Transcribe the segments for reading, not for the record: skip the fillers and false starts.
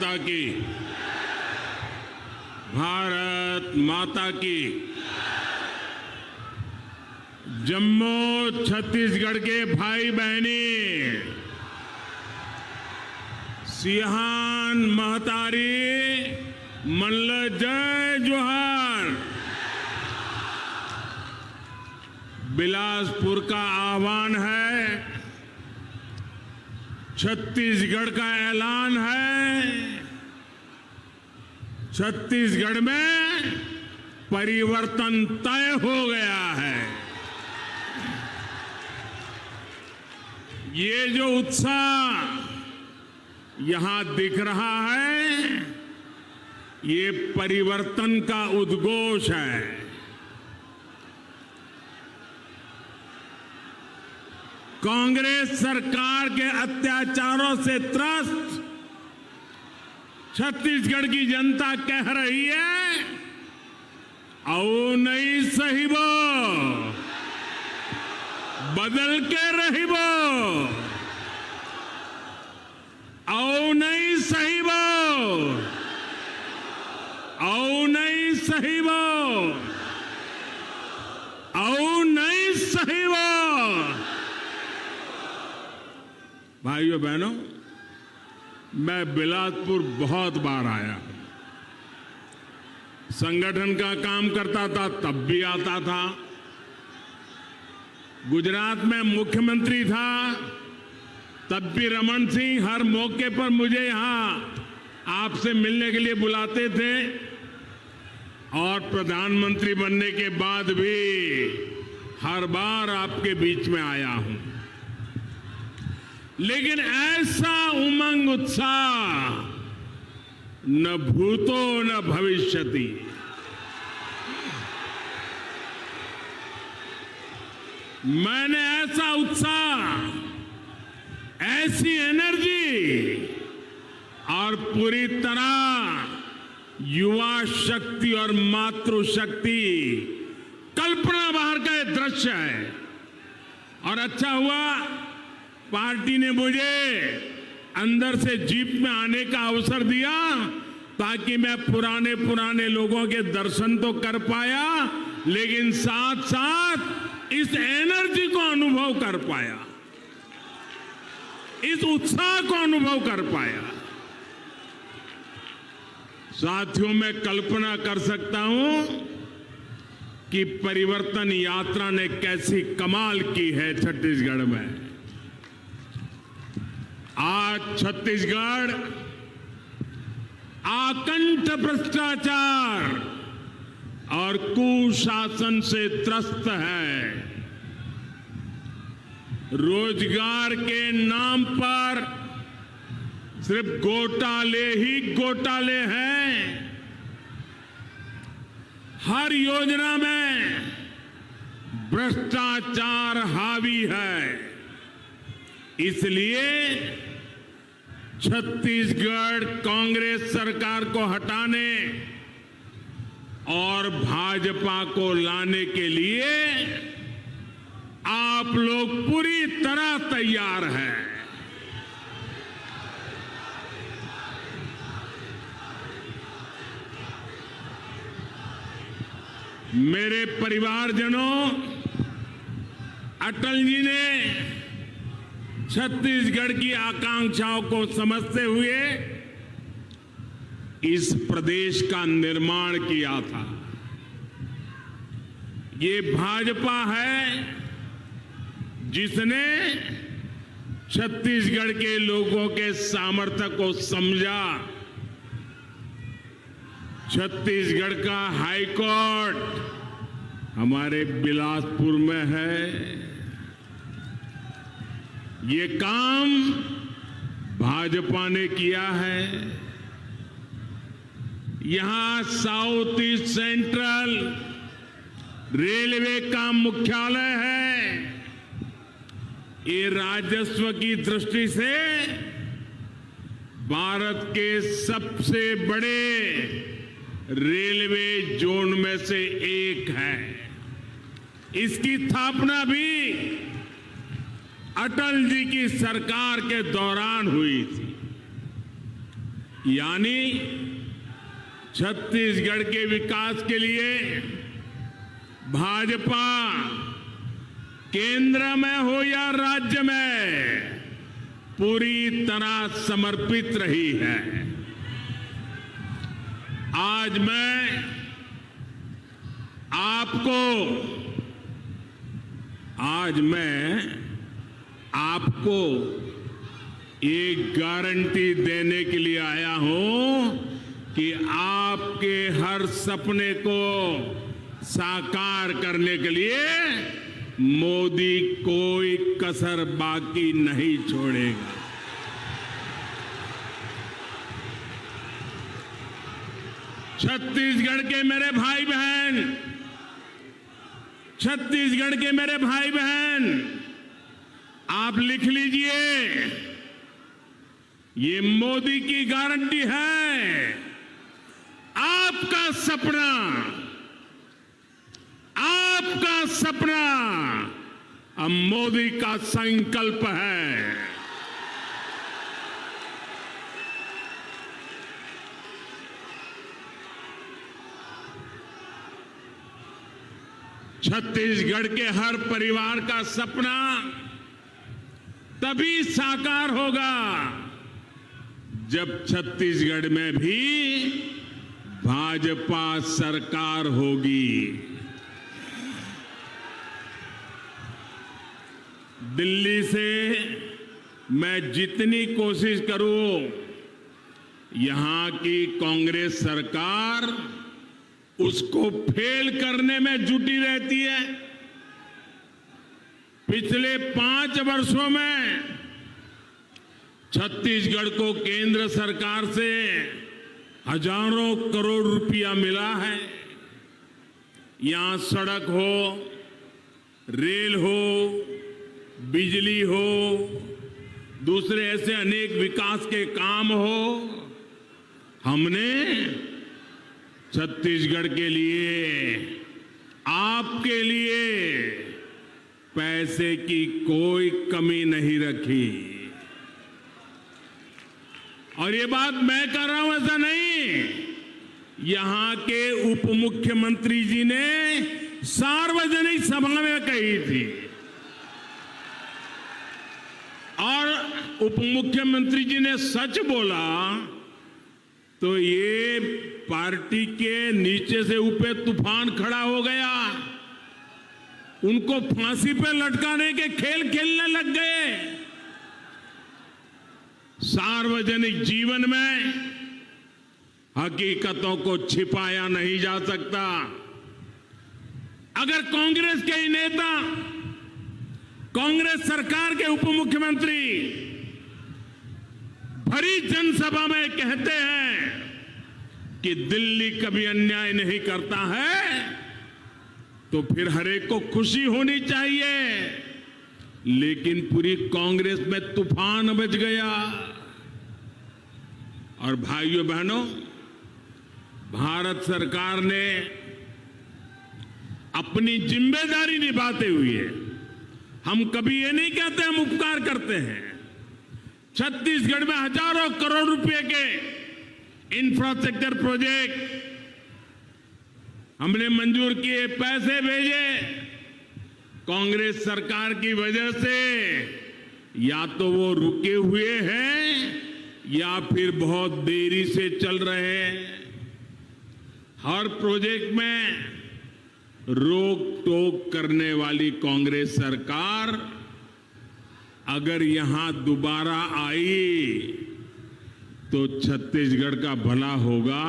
माता की, भारत माता की। जम्मू छत्तीसगढ़ के भाई बहनी, सियान महतारी, मल्ल जय जोहार। बिलासपुर का आह्वान है, छत्तीसगढ़ का ऐलान है। छत्तीसगढ़ में परिवर्तन तय हो गया है। ये जो उत्साह यहां दिख रहा है, ये परिवर्तन का उद्घोष है। कांग्रेस सरकार के अत्याचारों से त्रस्त छत्तीसगढ़ की जनता कह रही है, आओ नहीं सहिबो, बदल के रहिबो, आओ नहीं सहिबो, आओ नहीं सहिबो, आओ नहीं सहिबो। भाइयों बहनों, मैं बिलासपुर बहुत बार आया हूं। संगठन का काम करता था तब भी आता था। गुजरात में मुख्यमंत्री था तब भी रमन सिंह हर मौके पर मुझे यहां आपसे मिलने के लिए बुलाते थे, और प्रधानमंत्री बनने के बाद भी हर बार आपके बीच में आया हूं। लेकिन ऐसा उमंग उत्साह न भूतो न भविष्यति। मैंने ऐसा उत्साह, ऐसी एनर्जी और पूरी तरह युवा शक्ति और मातृशक्ति, कल्पना बाहर का ये दृश्य है। और अच्छा हुआ पार्टी ने मुझे अंदर से जीप में आने का अवसर दिया, ताकि मैं पुराने लोगों के दर्शन तो कर पाया, लेकिन साथ साथ इस एनर्जी को अनुभव कर पाया, इस उत्साह को अनुभव कर पाया। साथियों, मैं कल्पना कर सकता हूं कि परिवर्तन यात्रा ने कैसी कमाल की है छत्तीसगढ़ में। आज छत्तीसगढ़ आकंठ भ्रष्टाचार और कुशासन से त्रस्त है। रोजगार के नाम पर सिर्फ घोटाले ही घोटाले हैं। हर योजना में भ्रष्टाचार हावी है। इसलिए छत्तीसगढ़ कांग्रेस सरकार को हटाने और भाजपा को लाने के लिए आप लोग पूरी तरह तैयार हैं। मेरे परिवारजनों, अटल जी ने छत्तीसगढ़ की आकांक्षाओं को समझते हुए इस प्रदेश का निर्माण किया था। ये भाजपा है जिसने छत्तीसगढ़ के लोगों के सामर्थ्य को समझा। छत्तीसगढ़ का हाई कोर्ट हमारे बिलासपुर में है। ये काम भाजपा ने किया है। यहां साउथ ईस्ट सेंट्रल रेलवे का मुख्यालय है। ये राजस्व की दृष्टि से भारत के सबसे बड़े रेलवे जोन में से एक है। इसकी स्थापना भी अटल जी की सरकार के दौरान हुई थी। यानी छत्तीसगढ़ के विकास के लिए भाजपा केंद्र में हो या राज्य में पूरी तरह समर्पित रही है। आज मैं आपको एक गारंटी देने के लिए आया हूं कि आपके हर सपने को साकार करने के लिए मोदी कोई कसर बाकी नहीं छोड़ेगा। छत्तीसगढ़ के मेरे भाई बहन, छत्तीसगढ़ के मेरे भाई बहन, आप लिख लीजिए, ये मोदी की गारंटी है। आपका सपना अब मोदी का संकल्प है। छत्तीसगढ़ के हर परिवार का सपना तभी साकार होगा जब छत्तीसगढ़ में भी भाजपा सरकार होगी। दिल्ली से मैं जितनी कोशिश करूं, यहां की कांग्रेस सरकार उसको फेल करने में जुटी रहती है। पिछले 5 वर्षों में छत्तीसगढ़ को केंद्र सरकार से हजारों करोड़ रुपया मिला है। यहां सड़क हो, रेल हो, बिजली हो, दूसरे ऐसे अनेक विकास के काम हो, हमने छत्तीसगढ़ के लिए, आपके लिए पैसे की कोई कमी नहीं रखी। और ये बात मैं कर रहा हूं ऐसा नहीं, यहां के उप मुख्यमंत्री जी ने सार्वजनिक सभा में कही थी। और उप मुख्यमंत्री जी ने सच बोला तो ये पार्टी के नीचे से ऊपर तूफान खड़ा हो गया। उनको फांसी पे लटकाने के खेल खेलने लग गए। सार्वजनिक जीवन में हकीकतों को छिपाया नहीं जा सकता। अगर कांग्रेस के ही नेता, कांग्रेस सरकार के उप मुख्यमंत्री भरी जनसभा में कहते हैं कि दिल्ली कभी अन्याय नहीं करता है, तो फिर हर एक को खुशी होनी चाहिए। लेकिन पूरी कांग्रेस में तूफान मच गया। और भाइयों बहनों, भारत सरकार ने अपनी जिम्मेदारी निभाते हुए, हम कभी ये नहीं कहते हम उपकार करते हैं, छत्तीसगढ़ में हजारों करोड़ रुपए के इंफ्रास्ट्रक्चर प्रोजेक्ट हमने मंजूर किए, पैसे भेजे। कांग्रेस सरकार की वजह से या तो वो रुके हुए हैं या फिर बहुत देरी से चल रहे हैं। हर प्रोजेक्ट में रोक टोक करने वाली कांग्रेस सरकार अगर यहां दोबारा आई तो छत्तीसगढ़ का भला होगा।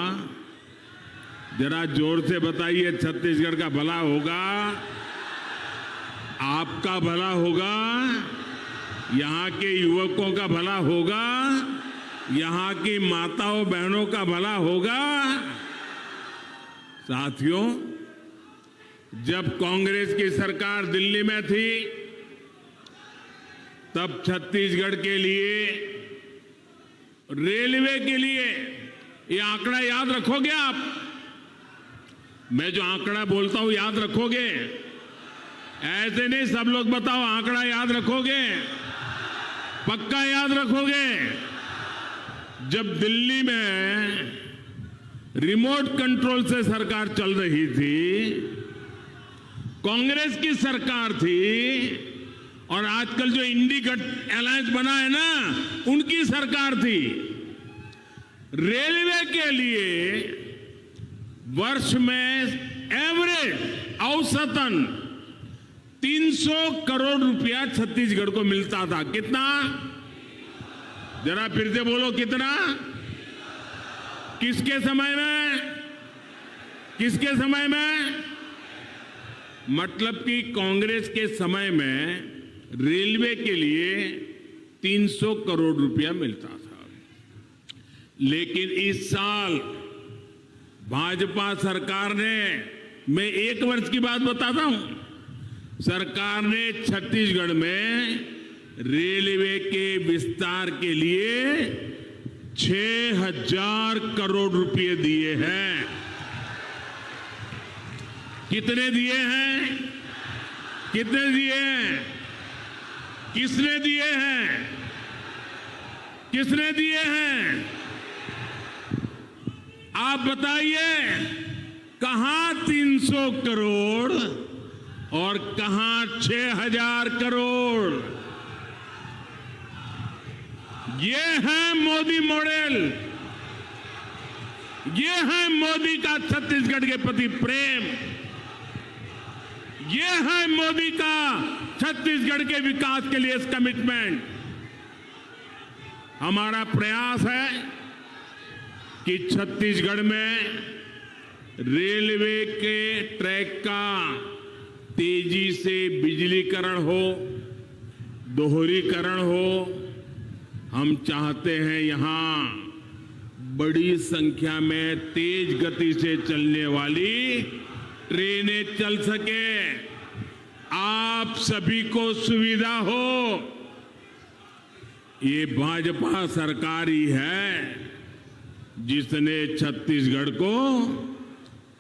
जरा जोर से बताइए, छत्तीसगढ़ का भला होगा, आपका भला होगा, यहां के युवकों का भला होगा, यहां की माताओं बहनों का भला होगा। साथियों, जब कांग्रेस की सरकार दिल्ली में थी तब छत्तीसगढ़ के लिए, रेलवे के लिए, ये आंकड़ा याद रखोगे आप? मैं जो आंकड़ा बोलता हूं याद रखोगे? ऐसे नहीं सब लोग बताओ, आंकड़ा याद रखोगे? पक्का याद रखोगे? जब दिल्ली में रिमोट कंट्रोल से सरकार चल रही थी, कांग्रेस की सरकार थी, और आजकल जो इंडी अलायंस बना है ना, उनकी सरकार थी। रेलवे के लिए वर्ष में एवरेज औसतन 300 करोड़ रुपया छत्तीसगढ़ को मिलता था। कितना? जरा फिर से बोलो, कितना? किसके समय में? किसके समय में? मतलब कि कांग्रेस के समय में रेलवे के लिए 300 करोड़ रुपया मिलता था। लेकिन इस साल भाजपा सरकार ने, मैं एक वर्ष की बात बताता हूं, सरकार ने छत्तीसगढ़ में रेलवे के विस्तार के लिए 6,000 करोड़ रुपए दिए हैं। कितने दिए हैं? कितने दिए हैं? किसने दिए हैं? किसने दिए हैं? आप बताइए, कहां 300 करोड़ और कहां 6,000 करोड़? ये है मोदी मॉडल, ये है मोदी का छत्तीसगढ़ के प्रति प्रेम, ये है मोदी का छत्तीसगढ़ के विकास के लिए कमिटमेंट। हमारा प्रयास है कि छत्तीसगढ़ में रेलवे के ट्रैक का तेजी से बिजलीकरण हो, दोहरीकरण हो। हम चाहते हैं यहां बड़ी संख्या में तेज गति से चलने वाली ट्रेनें चल सके, आप सभी को सुविधा हो। ये भाजपा सरकार ही है जिसने छत्तीसगढ़ को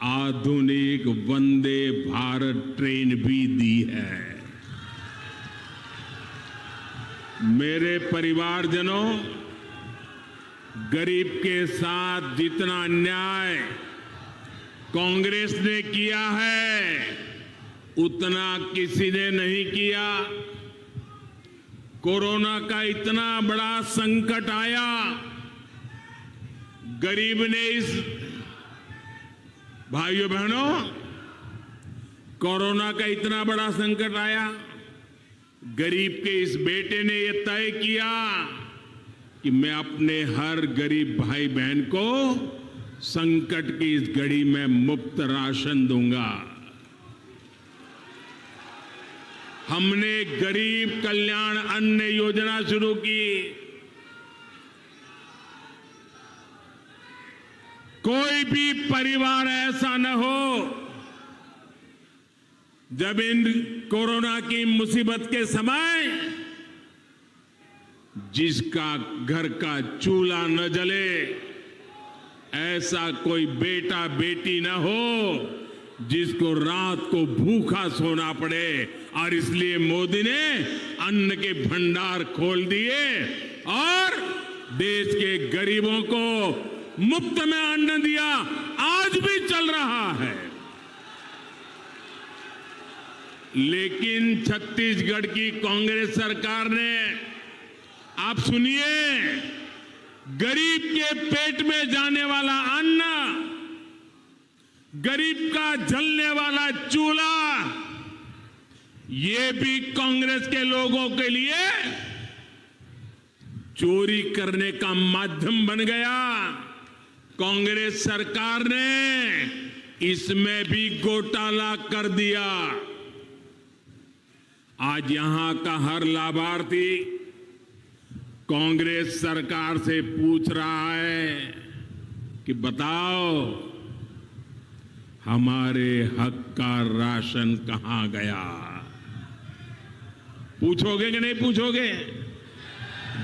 आधुनिक वंदे भारत ट्रेन भी दी है। मेरे परिवारजनों, गरीब के साथ जितना अन्याय कांग्रेस ने किया है, उतना किसी ने नहीं किया। कोरोना का इतना बड़ा संकट आया, गरीब ने इस, भाइयों बहनों, कोरोना का इतना बड़ा संकट आया, गरीब के इस बेटे ने यह तय किया कि मैं अपने हर गरीब भाई बहन को संकट की इस घड़ी में मुफ्त राशन दूंगा। हमने गरीब कल्याण अन्न योजना शुरू की। कोई भी परिवार ऐसा न हो जब इन कोरोना की मुसीबत के समय जिसका घर का चूल्हा न जले, ऐसा कोई बेटा बेटी न हो जिसको रात को भूखा सोना पड़े। और इसलिए मोदी ने अन्न के भंडार खोल दिए और देश के गरीबों को मुफ्त में अन्न दिया। आज भी चल रहा है। लेकिन छत्तीसगढ़ की कांग्रेस सरकार ने, आप सुनिए, गरीब के पेट में जाने वाला अन्न, गरीब का जलने वाला चूल्हा, ये भी कांग्रेस के लोगों के लिए चोरी करने का माध्यम बन गया। कांग्रेस सरकार ने इसमें भी घोटाला कर दिया। आज यहां का हर लाभार्थी कांग्रेस सरकार से पूछ रहा है कि बताओ हमारे हक का राशन कहां गया। पूछोगे कि नहीं पूछोगे?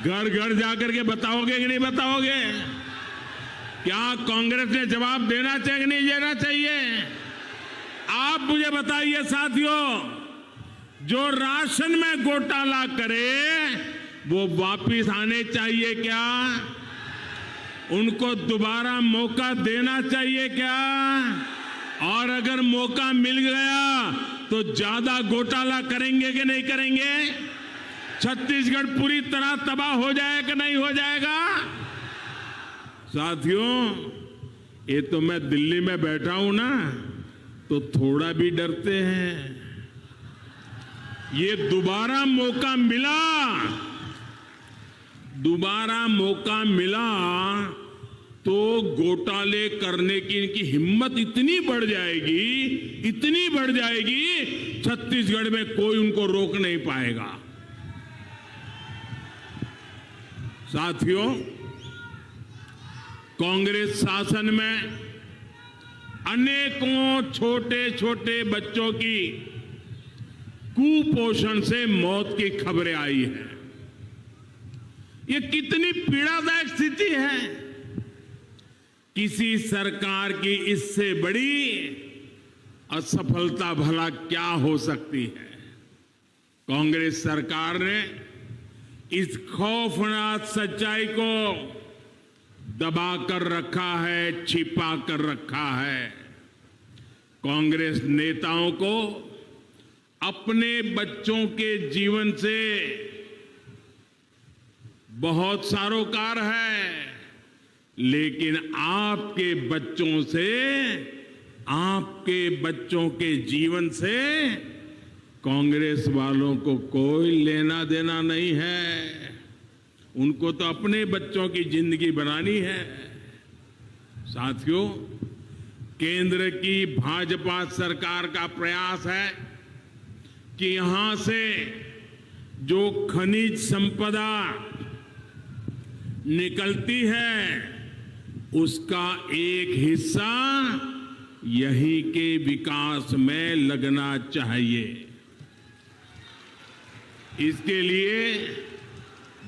घर घर जाकर के बताओगे कि नहीं बताओगे? क्या कांग्रेस ने जवाब देना चाहिए कि नहीं देना चाहिए? आप मुझे बताइए साथियों, जो राशन में घोटाला करे वो वापिस आने चाहिए क्या? उनको दोबारा मौका देना चाहिए क्या? और अगर मौका मिल गया तो ज्यादा घोटाला करेंगे कि नहीं करेंगे? छत्तीसगढ़ पूरी तरह तबाह हो जाएगा कि नहीं हो जाएगा? साथियों, ये तो मैं दिल्ली में बैठा हूं ना, तो थोड़ा भी डरते हैं। ये दोबारा मौका मिला तो घोटाले करने की इनकी हिम्मत इतनी बढ़ जाएगी, छत्तीसगढ़ में कोई उनको रोक नहीं पाएगा। साथियों, कांग्रेस शासन में अनेकों छोटे छोटे बच्चों की कुपोषण से मौत की खबरें आई हैं। ये कितनी पीड़ादायक स्थिति है। किसी सरकार की इससे बड़ी असफलता भला क्या हो सकती है? कांग्रेस सरकार ने इस खौफनाक सच्चाई को दबा कर रखा है, छिपा कर रखा है। कांग्रेस नेताओं को अपने बच्चों के जीवन से बहुत सरोकार है, लेकिन आपके बच्चों के जीवन से कांग्रेस वालों को कोई लेना देना नहीं है। उनको तो अपने बच्चों की जिंदगी बनानी है। साथियों, केंद्र की भाजपा सरकार का प्रयास है कि यहां से जो खनिज संपदा निकलती है उसका एक हिस्सा यहीं के विकास में लगना चाहिए। इसके लिए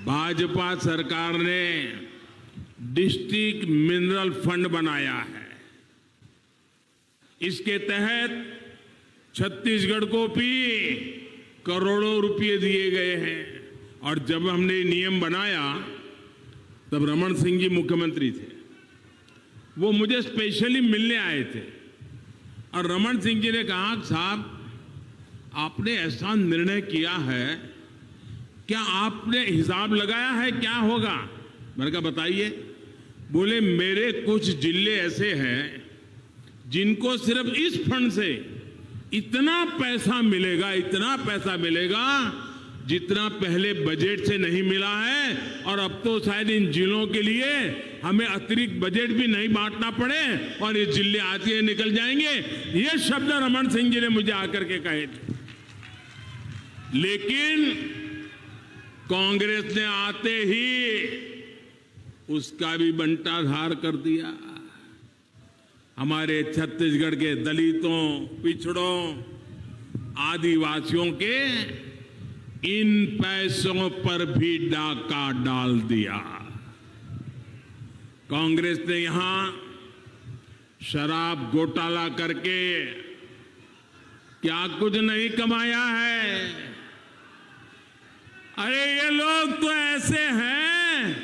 भाजपा सरकार ने डिस्ट्रिक्ट मिनरल फंड बनाया है। इसके तहत छत्तीसगढ़ को भी करोड़ों रुपए दिए गए हैं। और जब हमने नियम बनाया तब रमन सिंह जी मुख्यमंत्री थे। वो मुझे स्पेशली मिलने आए थे और रमन सिंह जी ने कहा, साहब आपने ऐसा निर्णय किया है, क्या आपने हिसाब लगाया है क्या होगा? मैंने कहा बताइए। बोले मेरे कुछ जिले ऐसे हैं जिनको सिर्फ इस फंड से इतना पैसा मिलेगा जितना पहले बजट से नहीं मिला है, और अब तो शायद इन जिलों के लिए हमें अतिरिक्त बजट भी नहीं बांटना पड़े और ये जिले आते ही निकल जाएंगे। ये शब्द रमन सिंह जी ने मुझे आकर के कहे थे। लेकिन कांग्रेस ने आते ही उसका भी बंटाधार कर दिया। हमारे छत्तीसगढ़ के दलितों, पिछड़ों, आदिवासियों के इन पैसों पर भी डाका डाल दिया। कांग्रेस ने यहां शराब घोटाला करके क्या कुछ नहीं कमाया है। अरे ये लोग तो ऐसे हैं,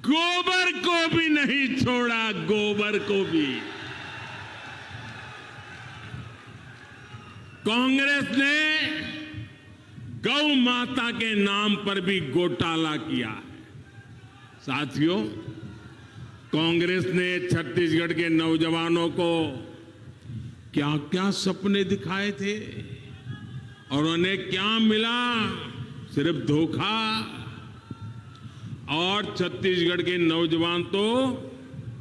गोबर को भी नहीं छोड़ा, गोबर को भी। कांग्रेस ने गौ माता के नाम पर भी घोटाला किया है। साथियों, कांग्रेस ने छत्तीसगढ़ के नौजवानों को क्या क्या सपने दिखाए थे और उन्हें क्या मिला? सिर्फ धोखा। और छत्तीसगढ़ के नौजवान तो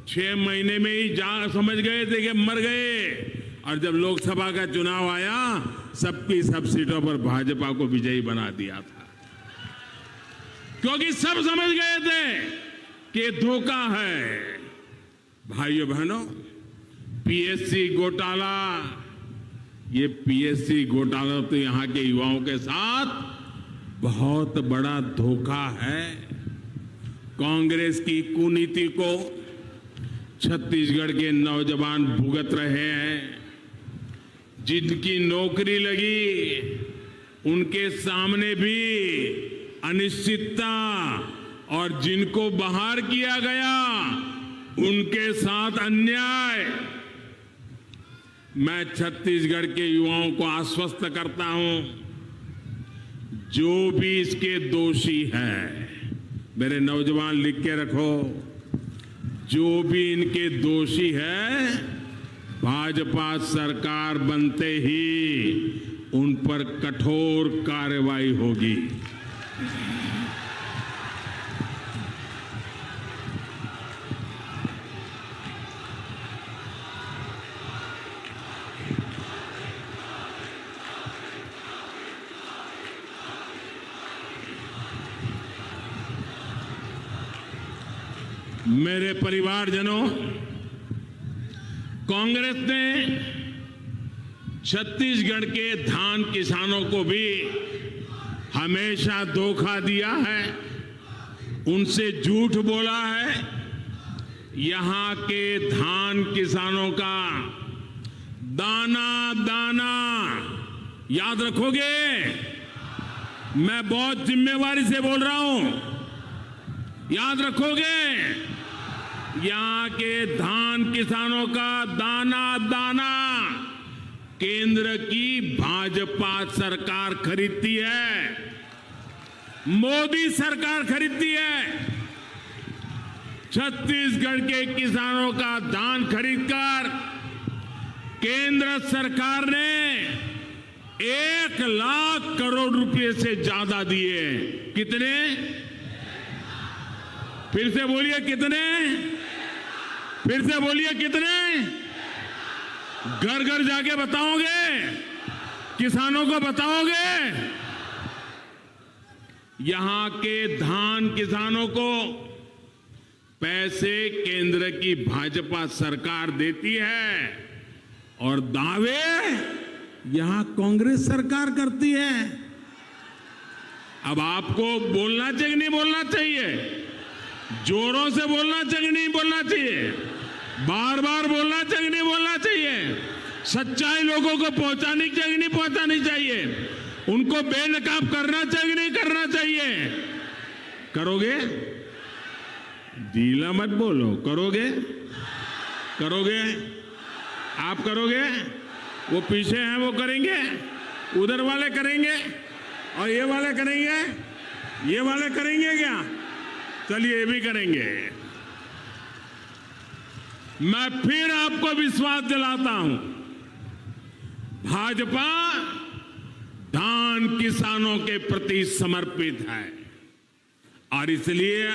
6 महीने में ही समझ गए थे कि मर गए। और जब लोकसभा का चुनाव आया, सबकी सब सीटों पर भाजपा को विजयी बना दिया था, क्योंकि सब समझ गए थे कि धोखा है। भाइयों बहनों, पीएससी घोटाला, ये पीएससी घोटाला तो यहां के युवाओं के साथ बहुत बड़ा धोखा है। कांग्रेस की कुनीति को छत्तीसगढ़ के नौजवान भुगत रहे हैं। जिनकी नौकरी लगी उनके सामने भी अनिश्चितता और जिनको बाहर किया गया उनके साथ अन्याय। मैं छत्तीसगढ़ के युवाओं को आश्वस्त करता हूं, जो भी इसके दोषी है, मेरे नौजवान लिख के रखो, जो भी इनके दोषी है, भाजपा सरकार बनते ही उन पर कठोर कार्रवाई होगी। मेरे परिवारजनों, कांग्रेस ने छत्तीसगढ़ के धान किसानों को भी हमेशा धोखा दिया है, उनसे झूठ बोला है। यहां के धान किसानों का दाना दाना याद रखोगे? मैं बहुत जिम्मेवारी से बोल रहा हूं, याद रखोगे? यहां के धान किसानों का दाना दाना केंद्र की भाजपा सरकार खरीदती है, मोदी सरकार खरीदती है। छत्तीसगढ़ के किसानों का धान खरीदकर केंद्र सरकार ने 1 लाख करोड़ रुपए से ज्यादा दिए। कितने? फिर से बोलिए कितने? फिर से बोलिए कितने? घर घर जाके बताओगे? किसानों को बताओगे? यहां के धान किसानों को पैसे केंद्र की भाजपा सरकार देती है और दावे यहां कांग्रेस सरकार करती है। अब आपको बोलना चाहिए नहीं बोलना चाहिए? जोरों से बोलना चाहिए नहीं बोलना चाहिए? बार बार बोलना चाहिए नहीं बोलना चाहिए? सच्चाई लोगों को पहुंचानी चाहिए नहीं पहुंचानी चाहिए? उनको बेनकाब करना चाहिए नहीं करना चाहिए? करोगे? ढीला मत बोलो, करोगे? करोगे? आप करोगे? वो पीछे हैं वो करेंगे, उधर वाले करेंगे और ये वाले करेंगे, ये वाले करेंगे क्या? चलिए ये भी करेंगे। मैं फिर आपको विश्वास दिलाता हूं, भाजपा धान किसानों के प्रति समर्पित है और इसलिए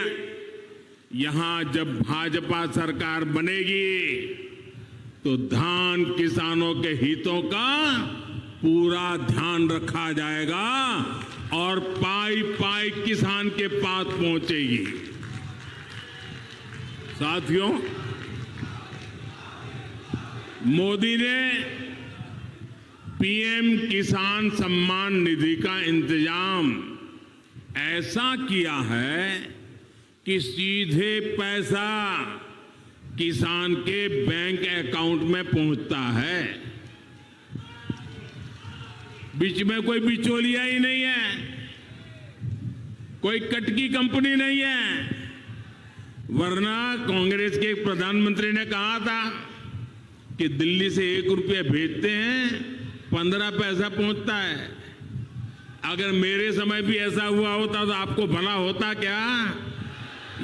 यहां जब भाजपा सरकार बनेगी तो धान किसानों के हितों का पूरा ध्यान रखा जाएगा और पाई पाई किसान के पास पहुंचेगी। साथियों, मोदी ने पीएम किसान सम्मान निधि का इंतजाम ऐसा किया है कि सीधे पैसा किसान के बैंक अकाउंट में पहुंचता है। बीच में कोई बिचौलिया ही नहीं है, कोई कटकी कंपनी नहीं है। वरना कांग्रेस के प्रधानमंत्री ने कहा था कि दिल्ली से 1 रुपया भेजते हैं 15 पैसा पहुंचता है। अगर मेरे समय भी ऐसा हुआ होता तो आपको भला होता क्या?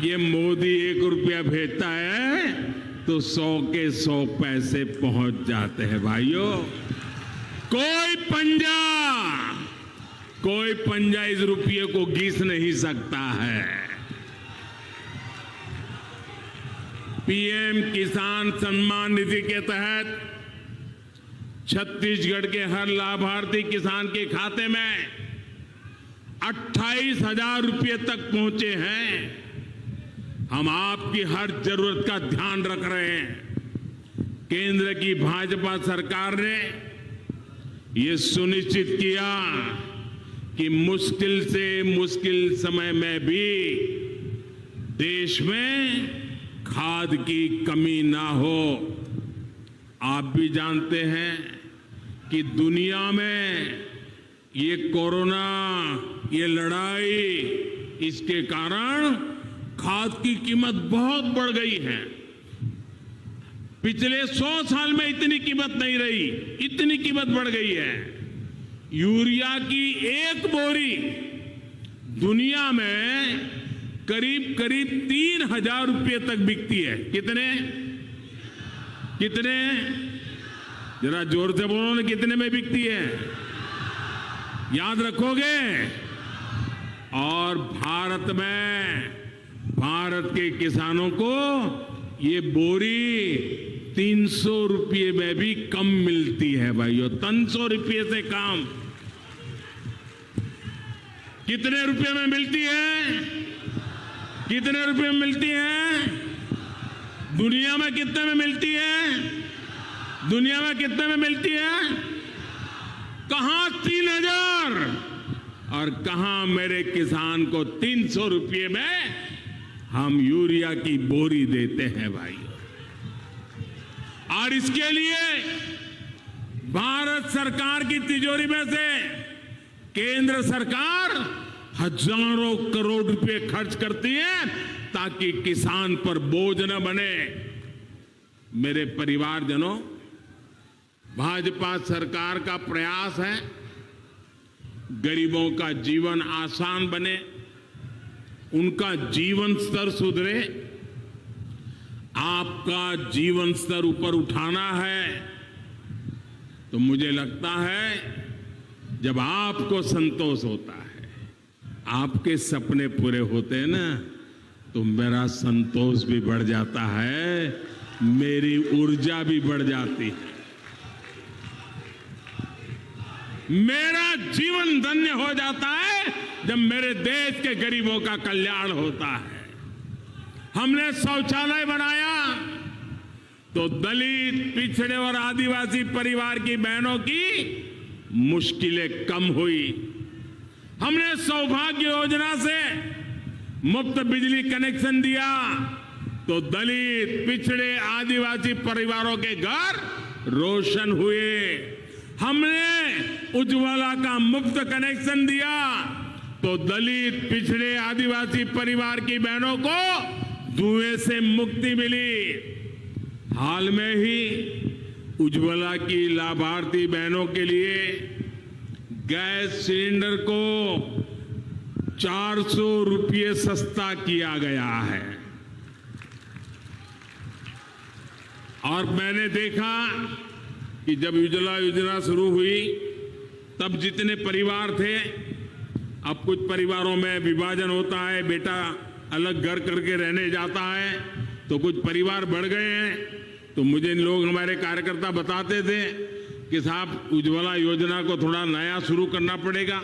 ये मोदी 1 रुपया भेजता है तो 100 के 100 पैसे पहुंच जाते हैं। भाइयों, कोई पंजा इस रुपये को घिस नहीं सकता है। पीएम किसान सम्मान निधि के तहत छत्तीसगढ़ के हर लाभार्थी किसान के खाते में 28,000 रुपये तक पहुंचे हैं। हम आपकी हर जरूरत का ध्यान रख रहे हैं। केंद्र की भाजपा सरकार ने ये सुनिश्चित किया कि मुश्किल से मुश्किल समय में भी देश में खाद की कमी ना हो। आप भी जानते हैं कि दुनिया में ये कोरोना, ये लड़ाई, इसके कारण खाद की कीमत बहुत बढ़ गई है। पिछले 100 साल में इतनी कीमत नहीं रही, इतनी कीमत बढ़ गई है। यूरिया की एक बोरी दुनिया में करीब करीब 3,000 रुपये तक बिकती है। कितने कितने जरा जोर से बोलो ना, कितने में बिकती है? याद रखोगे? और भारत के किसानों को ये बोरी 300 रुपये में भी कम मिलती है भाइयों, 300 रुपये से कम। कितने रुपए में मिलती है? कितने रुपए में मिलती है? दुनिया में कितने में मिलती है? दुनिया में कितने में मिलती है? कहां 3,000 और कहां मेरे किसान को 300 रुपये में हम यूरिया की बोरी देते हैं भाई। और इसके लिए भारत सरकार की तिजोरी में से केंद्र सरकार हजारों करोड़ रुपए खर्च करती है ताकि किसान पर बोझ न बने। मेरे परिवारजनों, भाजपा सरकार का प्रयास है गरीबों का जीवन आसान बने, उनका जीवन स्तर सुधरे। आपका जीवन स्तर ऊपर उठाना है तो मुझे लगता है जब आपको संतोष होता है, आपके सपने पूरे होते हैं ना, तो मेरा संतोष भी बढ़ जाता है, मेरी ऊर्जा भी बढ़ जाती है, मेरा जीवन धन्य हो जाता है जब मेरे देश के गरीबों का कल्याण होता है। हमने शौचालय बनाया तो दलित, पिछड़े और आदिवासी परिवार की बहनों की मुश्किलें कम हुई। हमने सौभाग्य योजना से मुफ्त बिजली कनेक्शन दिया तो दलित, पिछड़े, आदिवासी परिवारों के घर रोशन हुए। हमने उज्ज्वला का मुफ्त कनेक्शन दिया तो दलित, पिछड़े, आदिवासी परिवार की बहनों को धुएं से मुक्ति मिली। हाल में ही उज्ज्वला की लाभार्थी बहनों के लिए गैस सिलेंडर को 400 रुपये सस्ता किया गया है। और मैंने देखा कि जब उज्ज्वला योजना शुरू हुई तब जितने परिवार थे, अब कुछ परिवारों में विभाजन होता है, बेटा अलग घर करके रहने जाता है, तो कुछ परिवार बढ़ गए हैं। तो मुझे लोग, हमारे कार्यकर्ता बताते थे कि साहब उज्ज्वला योजना को थोड़ा नया शुरू करना पड़ेगा।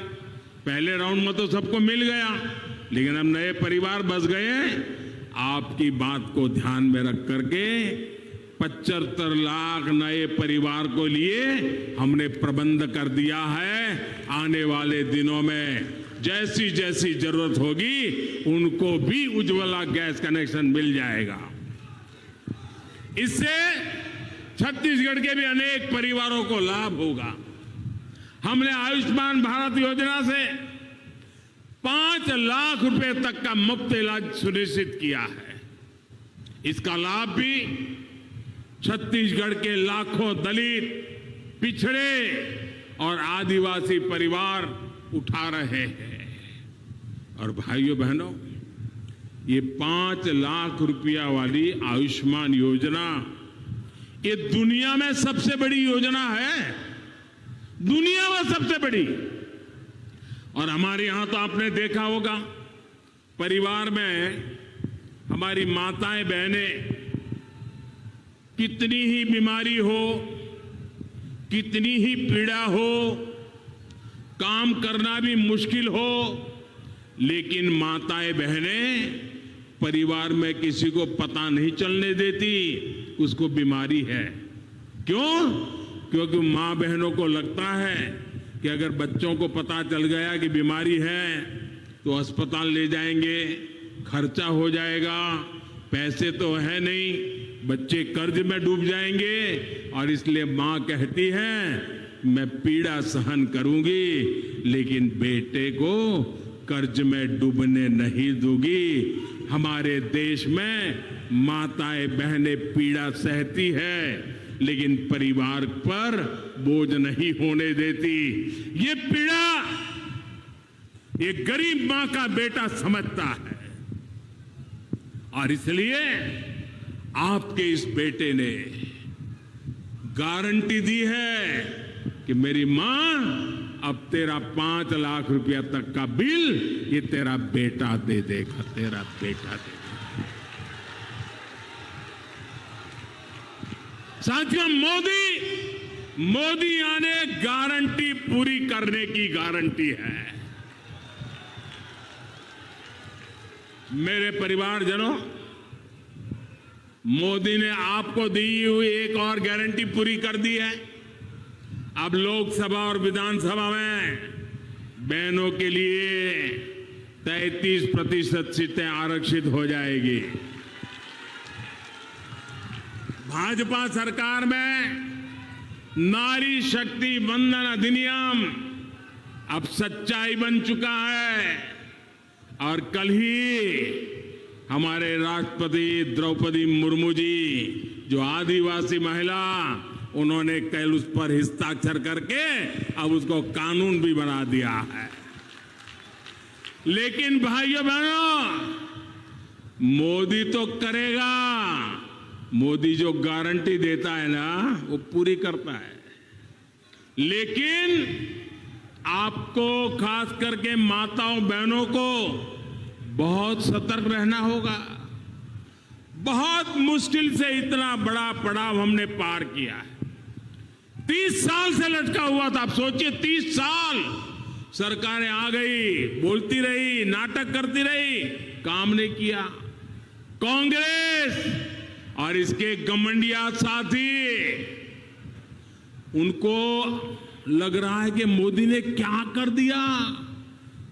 पहले राउंड में तो सबको मिल गया, लेकिन अब नए परिवार बस गए हैं। आपकी बात को ध्यान में रख करके 75 लाख नए परिवार को लिए हमने प्रबंध कर दिया है। आने वाले दिनों में जैसी जैसी जरूरत होगी उनको भी उज्ज्वला गैस कनेक्शन मिल जाएगा। इससे छत्तीसगढ़ के भी अनेक परिवारों को लाभ होगा। हमने आयुष्मान भारत योजना से 5 लाख रुपए तक का मुफ्त इलाज सुनिश्चित किया है। इसका लाभ भी छत्तीसगढ़ के लाखों दलित, पिछड़े और आदिवासी परिवार उठा रहे हैं। और भाइयों बहनों, ये 5 लाख रुपया वाली आयुष्मान योजना ये दुनिया में सबसे बड़ी योजना है, दुनिया में सबसे बड़ी। और हमारे यहां तो आपने देखा होगा, परिवार में हमारी माताएं बहनें कितनी ही बीमारी हो, कितनी ही पीड़ा हो, काम करना भी मुश्किल हो, लेकिन माताएं बहनें परिवार में किसी को पता नहीं चलने देती उसको बीमारी है। क्यों? क्योंकि मां बहनों को लगता है कि अगर बच्चों को पता चल गया कि बीमारी है तो अस्पताल ले जाएंगे, खर्चा हो जाएगा, पैसे तो है नहीं, बच्चे कर्ज में डूब जाएंगे। और इसलिए मां कहती है मैं पीड़ा सहन करूंगी लेकिन बेटे को कर्ज में डूबने नहीं दूंगी। हमारे देश में माताएं बहनें पीड़ा सहती है, लेकिन परिवार पर बोझ नहीं होने देती। ये पीड़ा ये गरीब मां का बेटा समझता है, और इसलिए आपके इस बेटे ने गारंटी दी है कि मेरी मां, अब तेरा 5 लाख रुपया तक का बिल ये तेरा बेटा दे देगा, तेरा बेटा दे देगा। साथियों, मोदी आने गारंटी पूरी करने की गारंटी है। मेरे परिवारजनों, मोदी ने आपको दी हुई एक और गारंटी पूरी कर दी है। अब लोकसभा और विधानसभा में बहनों के लिए 33% सीटें आरक्षित हो जाएगी। भाजपा सरकार में नारी शक्ति वंदन अधिनियम अब सच्चाई बन चुका है, और कल ही हमारे राष्ट्रपति द्रौपदी मुर्मू जी, जो आदिवासी महिला, उन्होंने कल उस पर हस्ताक्षर करके अब उसको कानून भी बना दिया है। लेकिन भाइयों बहनों, मोदी तो करेगा, मोदी जो गारंटी देता है ना वो पूरी करता है। लेकिन आपको, खास करके माताओं बहनों को बहुत सतर्क रहना होगा। बहुत मुश्किल से इतना बड़ा पड़ाव हमने पार किया है। 30 साल से लटका हुआ था। आप सोचिए, 30 साल सरकारें आ गई, बोलती रही, नाटक करती रही, काम नहीं किया। कांग्रेस और इसके गमंडिया साथी, उनको लग रहा है कि मोदी ने क्या कर दिया,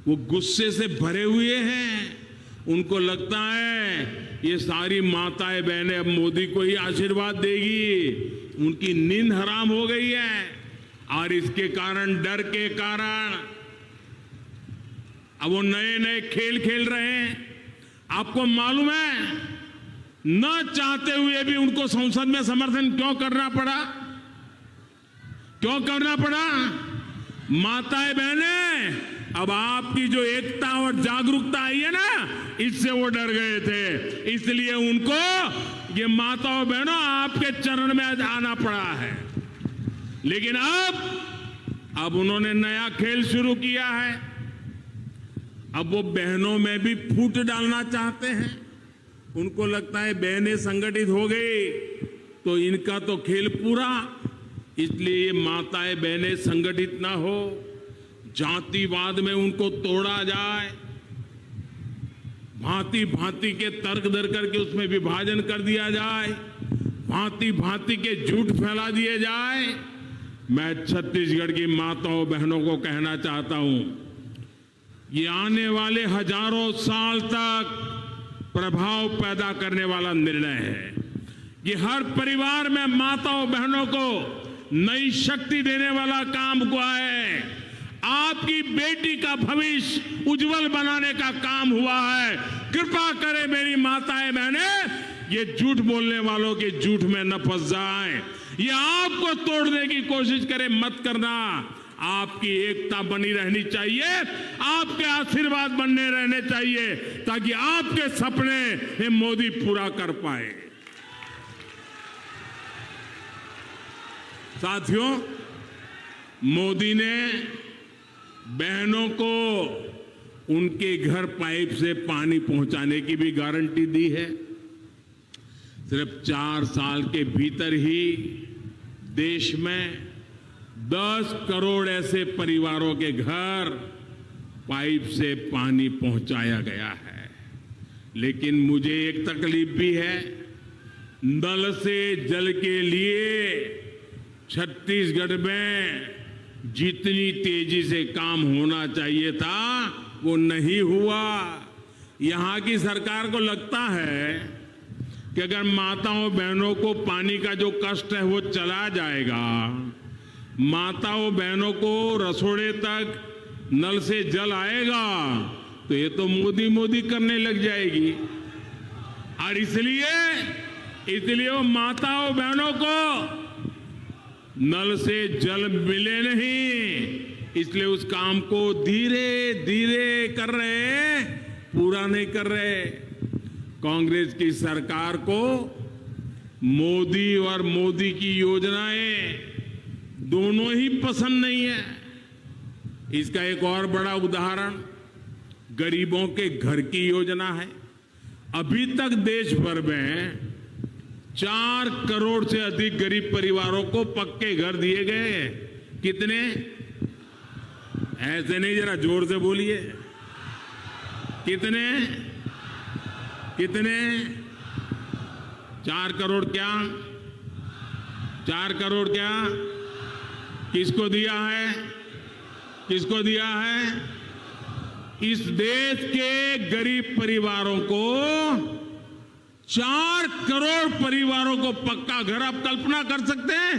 वो गुस्से से भरे हुए हैं। उनको लगता है ये सारी माताएं बहनें अब मोदी को ही आशीर्वाद देगी। उनकी नींद हराम हो गई है, और इसके कारण, डर के कारण अब वो नए नए खेल खेल रहे हैं। आपको मालूम है, न चाहते हुए भी उनको संसद में समर्थन क्यों करना पड़ा? क्यों करना पड़ा? माताएं बहनें, अब आपकी जो एकता और जागरूकता आई है ना, इससे वो डर गए थे। इसलिए उनको, ये माताओं बहनों, आपके चरण में आना पड़ा है। लेकिन अब उन्होंने नया खेल शुरू किया है। अब वो बहनों में भी फूट डालना चाहते हैं। उनको लगता है बहनें संगठित हो गई तो इनका तो खेल पूरा। इसलिए माताएं बहनें संगठित ना हो, जातिवाद में उनको तोड़ा जाए, भांति भांति के तर्क दर करके उसमें विभाजन कर दिया जाए, भांति भांति के झूठ फैला दिए जाए। मैं छत्तीसगढ़ की माताओं बहनों को कहना चाहता हूं, ये आने वाले हजारों साल तक प्रभाव पैदा करने वाला निर्णय है। ये हर परिवार में माताओं बहनों को नई शक्ति देने वाला काम हुआ है। आपकी बेटी का भविष्य उज्जवल बनाने का काम हुआ है। कृपा करें मेरी माताएं बहनें, ये झूठ बोलने वालों के झूठ में न फंस जाएं। ये आपको तोड़ने की कोशिश करें, मत करना। आपकी एकता बनी रहनी चाहिए, आपके आशीर्वाद बनने रहने चाहिए, ताकि आपके सपने ये मोदी पूरा कर पाए। साथियों, मोदी ने बहनों को उनके घर पाइप से पानी पहुंचाने की भी गारंटी दी है। सिर्फ 4 साल के भीतर ही देश में 10 करोड़ ऐसे परिवारों के घर पाइप से पानी पहुंचाया गया है। लेकिन मुझे एक तकलीफ भी है, नल से जल के लिए छत्तीसगढ़ में जितनी तेजी से काम होना चाहिए था वो नहीं हुआ। यहां की सरकार को लगता है कि अगर माताओं बहनों को पानी का जो कष्ट है वो चला जाएगा, माताओं बहनों को रसोड़े तक नल से जल आएगा, तो ये तो मोदी मोदी करने लग जाएगी। और इसलिए वो माताओं बहनों को नल से जल मिले नहीं, इसलिए उस काम को धीरे धीरे कर रहे हैं, पूरा नहीं कर रहे। कांग्रेस की सरकार को मोदी और मोदी की योजनाएं दोनों ही पसंद नहीं है। इसका एक और बड़ा उदाहरण गरीबों के घर की योजना है। अभी तक देश भर में 4 करोड़ से अधिक गरीब परिवारों को पक्के घर दिए गए हैं। कितने? ऐसे नहीं, जरा जोर से बोलिए। कितने? 4 करोड़ क्या? 4 करोड़ क्या? किसको दिया है? किसको दिया है? इस देश के गरीब परिवारों को, 4 करोड़ परिवारों को पक्का घर। आप कल्पना कर सकते हैं?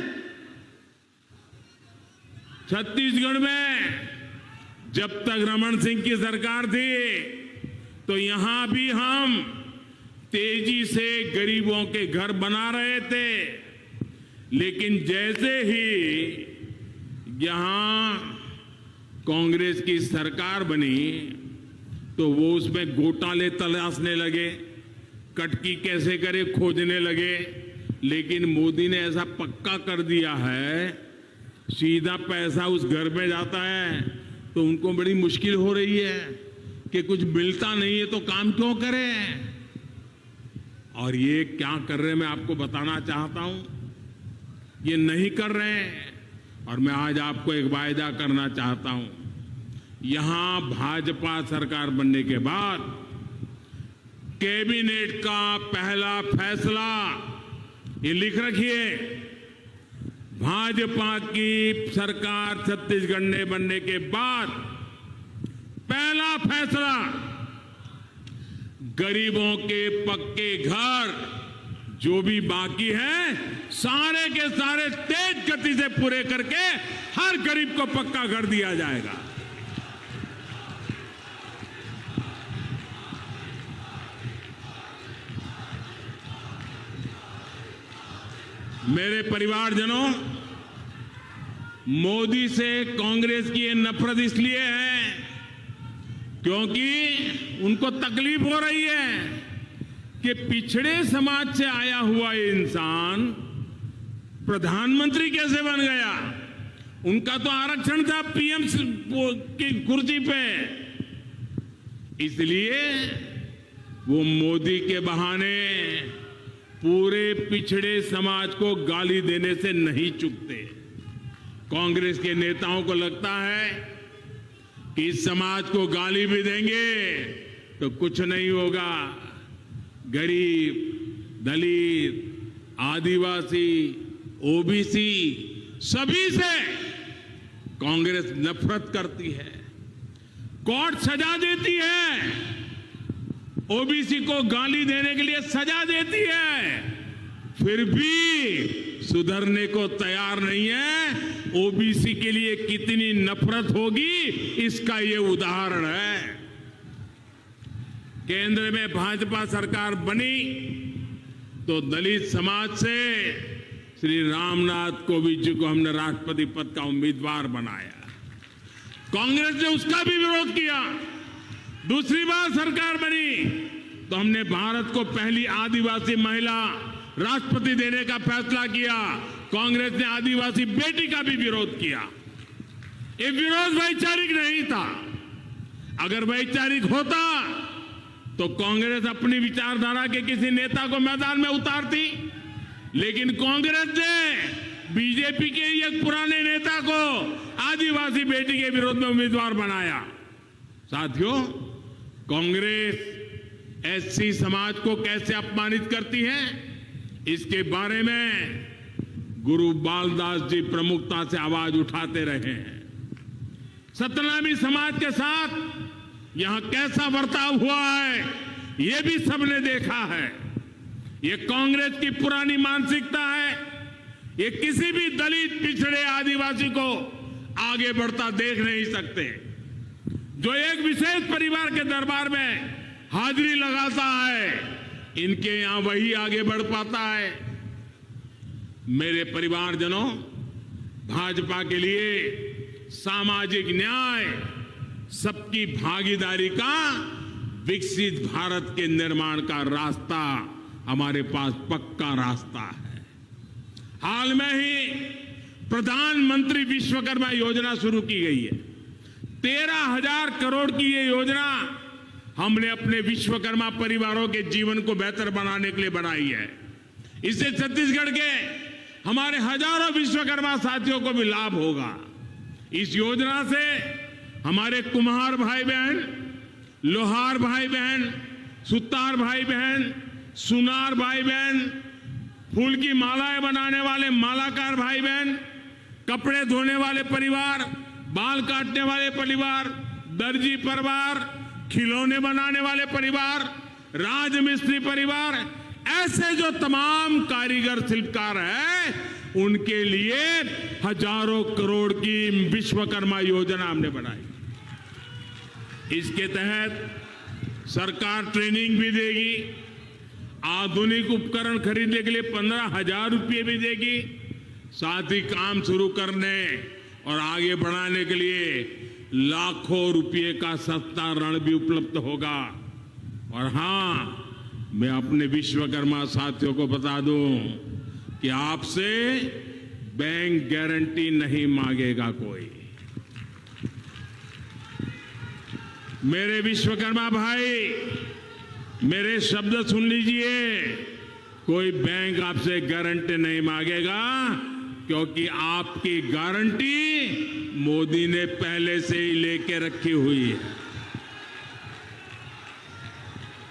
छत्तीसगढ़ में जब तक रमन सिंह की सरकार थी तो यहां भी हम तेजी से गरीबों के घर बना रहे थे, लेकिन जैसे ही यहां कांग्रेस की सरकार बनी तो वो उसमें घोटाले तलाशने लगे, कटकी कैसे करे खोजने लगे। लेकिन मोदी ने ऐसा पक्का कर दिया है, सीधा पैसा उस घर में जाता है, तो उनको बड़ी मुश्किल हो रही है कि कुछ मिलता नहीं है तो काम क्यों करें। और ये क्या कर रहे हैं मैं आपको बताना चाहता हूं। ये नहीं कर रहे हैं। और मैं आज आपको एक वायदा करना चाहता हूं, यहां भाजपा सरकार बनने के बाद कैबिनेट का पहला फैसला, ये लिख रखिए, भाजपा की सरकार छत्तीसगढ़ ने बनने के बाद पहला फैसला, गरीबों के पक्के घर जो भी बाकी है सारे के सारे तेज गति से पूरे करके हर गरीब को पक्का घर दिया जाएगा। मेरे परिवारजनों, मोदी से कांग्रेस की ये नफरत इसलिए है क्योंकि उनको तकलीफ हो रही है कि पिछड़े समाज से आया हुआ इंसान प्रधानमंत्री कैसे बन गया। उनका तो आरक्षण था पीएम की कुर्सी पे, इसलिए वो मोदी के बहाने पूरे पिछड़े समाज को गाली देने से नहीं चूकते। कांग्रेस के नेताओं को लगता है कि इस समाज को गाली भी देंगे तो कुछ नहीं होगा। गरीब, दलित, आदिवासी, ओबीसी सभी से कांग्रेस नफरत करती है, कोर्ट सजा देती है, ओबीसी को गाली देने के लिए सजा देती है, फिर भी सुधरने को तैयार नहीं है। ओबीसी के लिए कितनी नफरत होगी इसका ये उदाहरण है। केंद्र में भाजपा सरकार बनी तो दलित समाज से श्री रामनाथ कोविंद जी को हमने राष्ट्रपति पद का उम्मीदवार बनाया। कांग्रेस ने उसका भी विरोध किया। दूसरी बार सरकार बनी तो हमने भारत को पहली आदिवासी महिला राष्ट्रपति देने का फैसला किया। कांग्रेस ने आदिवासी बेटी का भी विरोध किया। ये विरोध वैचारिक नहीं था। अगर वैचारिक होता तो कांग्रेस अपनी विचारधारा के किसी नेता को मैदान में उतारती, लेकिन कांग्रेस ने बीजेपी के एक पुराने नेता को आदिवासी बेटी के विरोध में उम्मीदवार बनाया। साथियों, कांग्रेस एससी समाज को कैसे अपमानित करती है, इसके बारे में गुरु बालदास जी प्रमुखता से आवाज उठाते रहे हैं। सतनामी समाज के साथ यहां कैसा बर्ताव हुआ है यह भी सबने देखा है। यह कांग्रेस की पुरानी मानसिकता है। ये किसी भी दलित, पिछड़े, आदिवासी को आगे बढ़ता देख नहीं सकते। जो एक विशेष परिवार के दरबार में हाजिरी लगाता है, इनके यहां वही आगे बढ़ पाता है। मेरे परिवारजनों, भाजपा के लिए सामाजिक न्याय, सबकी भागीदारी का विकसित भारत के निर्माण का रास्ता हमारे पास पक्का रास्ता है। हाल में ही प्रधानमंत्री विश्वकर्मा योजना शुरू की गई है। 13,000 करोड़ की ये योजना हमने अपने विश्वकर्मा परिवारों के जीवन को बेहतर बनाने के लिए बनाई है। इससे छत्तीसगढ़ के हमारे हजारों विश्वकर्मा साथियों को भी लाभ होगा। इस योजना से हमारे कुम्हार भाई बहन, लोहार भाई बहन, सुतार भाई बहन, सुनार भाई बहन, फूल की मालाएं बनाने वाले मालाकार भाई बहन, कपड़े धोने वाले परिवार, बाल काटने वाले परिवार, दर्जी परिवार, खिलौने बनाने वाले परिवार, राजमिस्त्री परिवार, ऐसे जो तमाम कारीगर शिल्पकार हैं, उनके लिए हजारों करोड़ की विश्वकर्मा योजना हमने बनाई। इसके तहत सरकार ट्रेनिंग भी देगी, आधुनिक उपकरण खरीदने के लिए 15,000 रुपये भी देगी, साथ ही काम शुरू करने और आगे बढ़ाने के लिए लाखों रुपये का सस्ता ऋण भी उपलब्ध होगा। और हां, मैं अपने विश्वकर्मा साथियों को बता दूं कि आपसे बैंक गारंटी नहीं मांगेगा कोई। मेरे विश्वकर्मा भाई, मेरे शब्द सुन लीजिए, कोई बैंक आपसे गारंटी नहीं मांगेगा, क्योंकि आपकी गारंटी मोदी ने पहले से ही लेके रखी हुई है।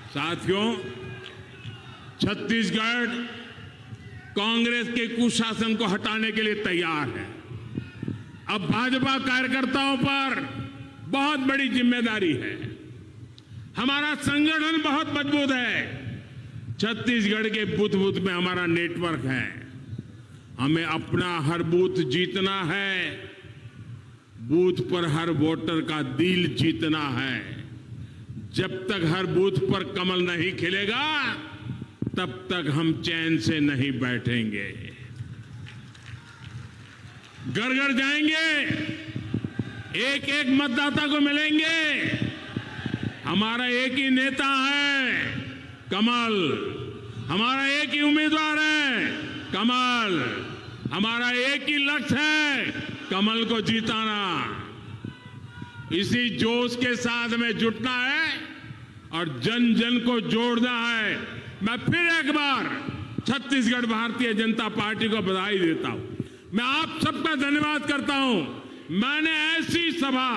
साथियों, छत्तीसगढ़ कांग्रेस के कुशासन को हटाने के लिए तैयार है। अब भाजपा कार्यकर्ताओं पर बहुत बड़ी जिम्मेदारी है। हमारा संगठन बहुत मजबूत है। छत्तीसगढ़ के बूथ बूथ में हमारा नेटवर्क है। हमें अपना हर बूथ जीतना है, बूथ पर हर वोटर का दिल जीतना है। जब तक हर बूथ पर कमल नहीं खिलेगा, तब तक हम चैन से नहीं बैठेंगे। घर घर जाएंगे, एक एक मतदाता को मिलेंगे। हमारा एक ही नेता है, कमल। हमारा एक ही उम्मीदवार है, कमल। हमारा एक ही लक्ष्य है, कमल को जिताना। इसी जोश के साथ में जुटना है और जन जन को जोड़ना है। मैं फिर एक बार छत्तीसगढ़ भारतीय जनता पार्टी को बधाई देता हूं। मैं आप सबका धन्यवाद करता हूं। मैंने ऐसी सभा,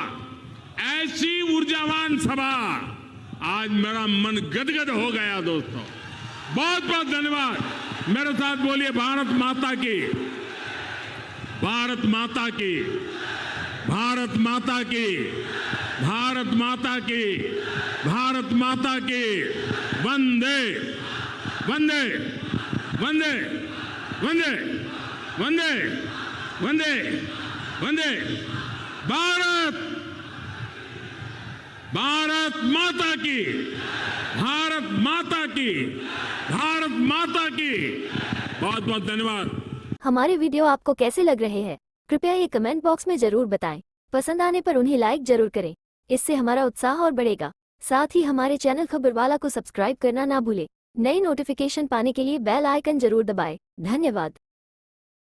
ऐसी ऊर्जावान सभा, आज मेरा मन गदगद हो गया दोस्तों। बहुत बहुत धन्यवाद। मेरे साथ बोलिए, भारत माता की, भारत माता की, भारत माता की, भारत माता की, भारत माता की। वंदे वंदे वंदे वंदे वंदे वंदे वंदे। भारत भारत माता की, भारत माता की, भारत माता की। बहुत बहुत धन्यवाद। हमारे वीडियो आपको कैसे लग रहे हैं, कृपया ये कमेंट बॉक्स में जरूर बताएं। पसंद आने पर उन्हें लाइक जरूर करें, इससे हमारा उत्साह और बढ़ेगा। साथ ही हमारे चैनल खबरवाला को सब्सक्राइब करना ना भूलें। नई नोटिफिकेशन पाने के लिए बेल आइकन जरूर दबाएं। धन्यवाद।